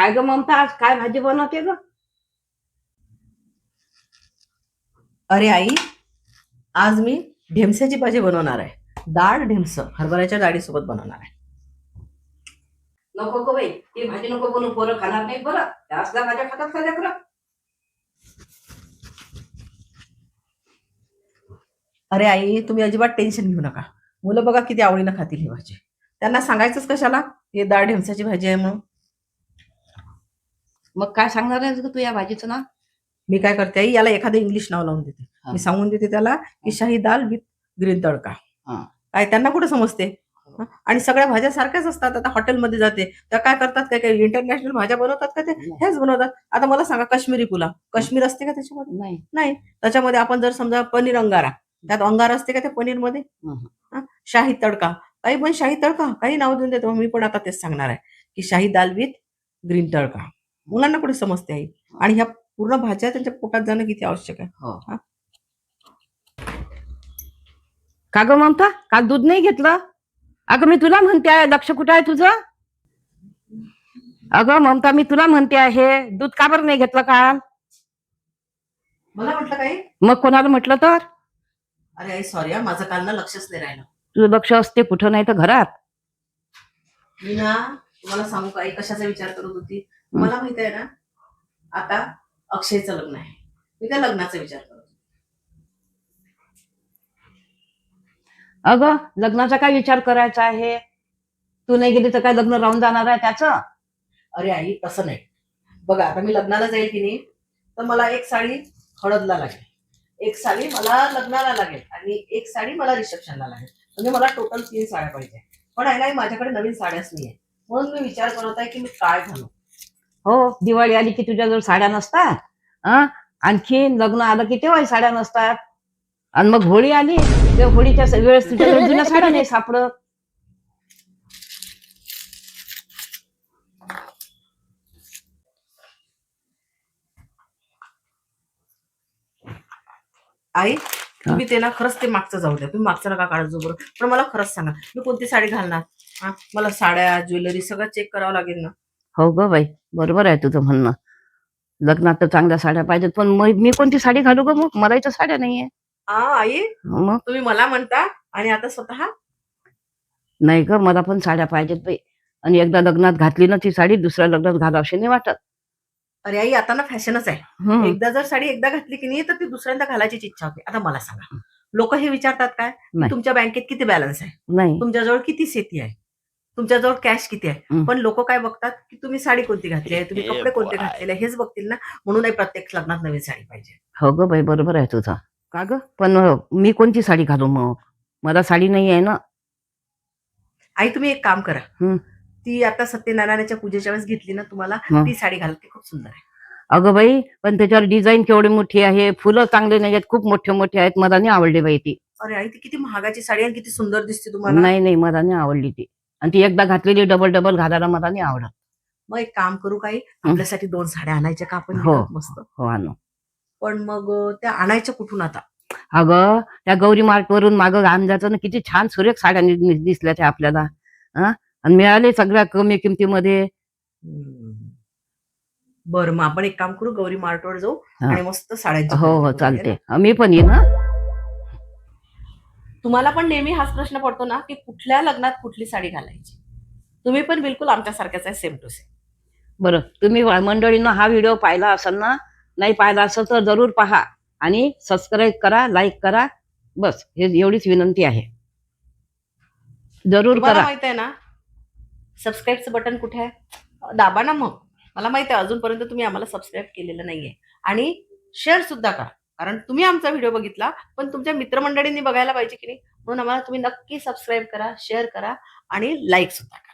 काय ग ममता, आज काय भाजी बनवते ग? अरे आई, आज मी ढेमसाची भाजी बनवणार आहे. डाळ ढेमस हरभऱ्याच्या डाळीसोबत बनवणार आहे. नको ग बाई, ती भाजी नको बनवू, पोरं खाणार नाही बरं. त्या असल्या भाज्या खातात का लेकरं? अरे आई, तुम्ही अजिबात टेन्शन घेऊ नका. मुलं बघा किती आवडीनं खातील ही भाजी. त्यांना सांगायचंच कशाला हे डाळ ढेमसाची भाजी आहे म्हणून. मग काय सांगणार आहेस ग तू या भाजीचं ना? मी काय करते आई, याला एखादं इंग्लिश नाव लावून देते. हा. मी सांगून देते त्याला की शाही दाल विथ ग्रीन तडका. हा. काय त्यांना कुठं समजते? हं? आणि सगळ्या भाज्या सारख्याच असतात. आता हॉटेलमध्ये जाते त्या काय करतात, काय काय इंटरनॅशनल भाज्या बनवतात का ते हेच बनवतात. आता मला सांगा, काश्मीरी पुलाव काश्मीर असते का त्याच्यामध्ये? नाही. नाही. त्याच्यामध्ये आपण जर समजा पनीर अंगारा, त्यात अंगारा असते का त्या पनीर मध्ये? शाही तडका, काही पण शाही तडका काही नाव देऊन देतो. मी पण आता तेच सांगणार आहे की शाही दाल विथ ग्रीन तडका. मुलांना कुठे समजते आई? आणि ह्या पूर्ण भाज्या त्यांच्या पोटात जाणं किती आवश्यक आहे. हो. का ग ममता, काल दूध नाही घेतलं? अगं मी तुला म्हणते आहे, लक्ष कुठं आहे तुझं? अगं ममता, मी तुला म्हणते आहे, दूध का बरं नाही घेतलं काल? मला म्हटलं काही? मग कोणाला म्हटलं तर? अरे आई सॉरी, माझं काल ना लक्षच नाही राहिलं. तुझं लक्ष असते कुठं, नाही तर घरात. मी ना तुम्हाला सांगू का आई, कशाचा विचार करत होती? मला माहित आहे ना, आता अक्षयचं लग्न आहे. मी त्या लग्नाचा विचार करत होते. अगं लग्नाचा काय विचार करायचा आहे? तू नाही गेली तर काय लग्न राहून जाणार आहे त्याचं? अरे आई तसं नाही. बघा आता मी लग्नाला जाईल की नाही, तर मला एक साडी हळदला लागेल, एक साडी मला लग्नाला लागेल आणि एक साडी मला रिसेप्शनला लागेल. म्हणजे मला टोटल 3 साड्या पाहिजे. पण आहे ना, माझ्याकडे नवीन साड्याच नाहीये. म्हणून मी विचार करत आहे की मी काय घालू. हो, दिवाळी आली की तुझ्याजवळ साड्या नसतात. आणखी लग्न आलं की तेव्हाही साड्या नसतात. आणि मग होळी आली तेव्हा होळीच्या वेळेस तुझ्याजवळ जुन्या साड्या नाही सापडत. आई तुम्ही ते ना खरंच ते मागचं जाऊ द्या, तुम्ही मागचं नका काढत जो बरोबर. पण मला खरंच सांगा, मी कोणती साडी घालणार? मला साड्या ज्वेलरी सगळं चेक करावं लागेल ना. हो ग बाई, बरोबर आहे तुझं म्हणणं. लग्नात तर चांगल्या साड्या पाहिजेत, पण मी कोणती साडी घालू ग? मग मला इथं साड्या नाहीये. आई मग तुम्ही मला म्हणता आणि आता स्वतः? नाही ग, मला पण साड्या पाहिजेत बाई. आणि एकदा लग्नात घातली ना ती साडी, दुसऱ्या लग्नात घालावशी नाही वाटत. अरे आई, आता ना फॅशनच आहे. एकदा जर साडी एकदा घातली की नाही, तर ती दुसऱ्यांदा घालायचीच इच्छा होते. आता मला सांगा, लोक हे विचारतात काय की नाही. तुमच्या बँकेत किती बॅलन्स आहे, नाही. तुमच्याजवळ किती शेती आहे, तुमच्याजवळ कॅश किती आहे. हं. पण लोक काय बघतात की तुम्ही साडी कोणती घातली आहे, तुम्ही कपडे कोणते घातलेले आहे, हेच बघतील ना. म्हणून प्रत्येक लग्नात नवीन साडी पाहिजे. हो ग बाई, बरोबर आहे तुझं. का ग, पण मी कोणती साडी घालू मग? मला साडी नाही आहे ना. आई तुम्ही एक काम करा, हं. ती आता सत्यनारायणाच्या पूजेच्या वेळेस घेतली ना तुम्हाला, हं. ती साडी घालते, खूप सुंदर आहे. अगं बाई, पण त्याच्यावर डिझाईन केवढी मोठी आहे, फुलं चांगले नाही आहेत, खूप मोठे मोठे आहेत. मला नाही आवडली बाई ती. अरे आई, ती किती महागाची साडी आणि किती सुंदर दिसते तुम्हाला. नाही नाही, मला नाही आवडली ती. आणि ती एकदा घातलेली डबल डबल घालायला मला नाही आवडत. मग एक काम करू काही, आपल्यासाठी 2 साड्या आणायच्या का आपण हो. विकत मस्त. हो आणू. पण मग त्या आणायच्या कुठून आता? अगं त्या गौरी मार्ट वरून मागं अंदाजानं किती छान सुरेख साड्या दिसल्या त्या आपल्याला. आणि मिळाले सगळ्या कमी किमतीमध्ये. बरं, मग आपण एक काम करू, गौरी मार्टवर जाऊ आणि मस्त साड्यांची हो हो खरेदी करू, चालते. है ना? मी पण येईन. तुम्हाला पण नेहमी हाच प्रश्न पडतो ना की कुठल्या लग्नात कुठली साडी घालायची. तुम्ही पण बिलकुल आमच्यासारख्याच आहे, सेम टू सेम. बरं, तुम्ही मंडळींना हा व्हिडिओ पाहिला असेल ना? नाही पाहिला असेल तर जरूर पहा आणि सबस्क्राईब करा, लाईक करा. बस एवढीच विनंती आहे. जरूर तुम्हाला करा. माहित आहे ना सबस्क्राईबचं बटन कुठे आहे? दाबा ना मग. मला माहिती आहे अजूनपर्यंत तुम्ही आम्हाला सबस्क्राईब केलेलं नाहीये. आणि शेअर सुद्धा करा, कारण तुम्ही आमचा व्हिडिओ बघितला पण तुमच्या मित्रमंडळींनी बघायला पाहिजे की नाही. म्हणून आम्हाला तुम्ही नक्की सबस्क्राईब करा, शेअर करा आणि लाईक सुद्धा करा.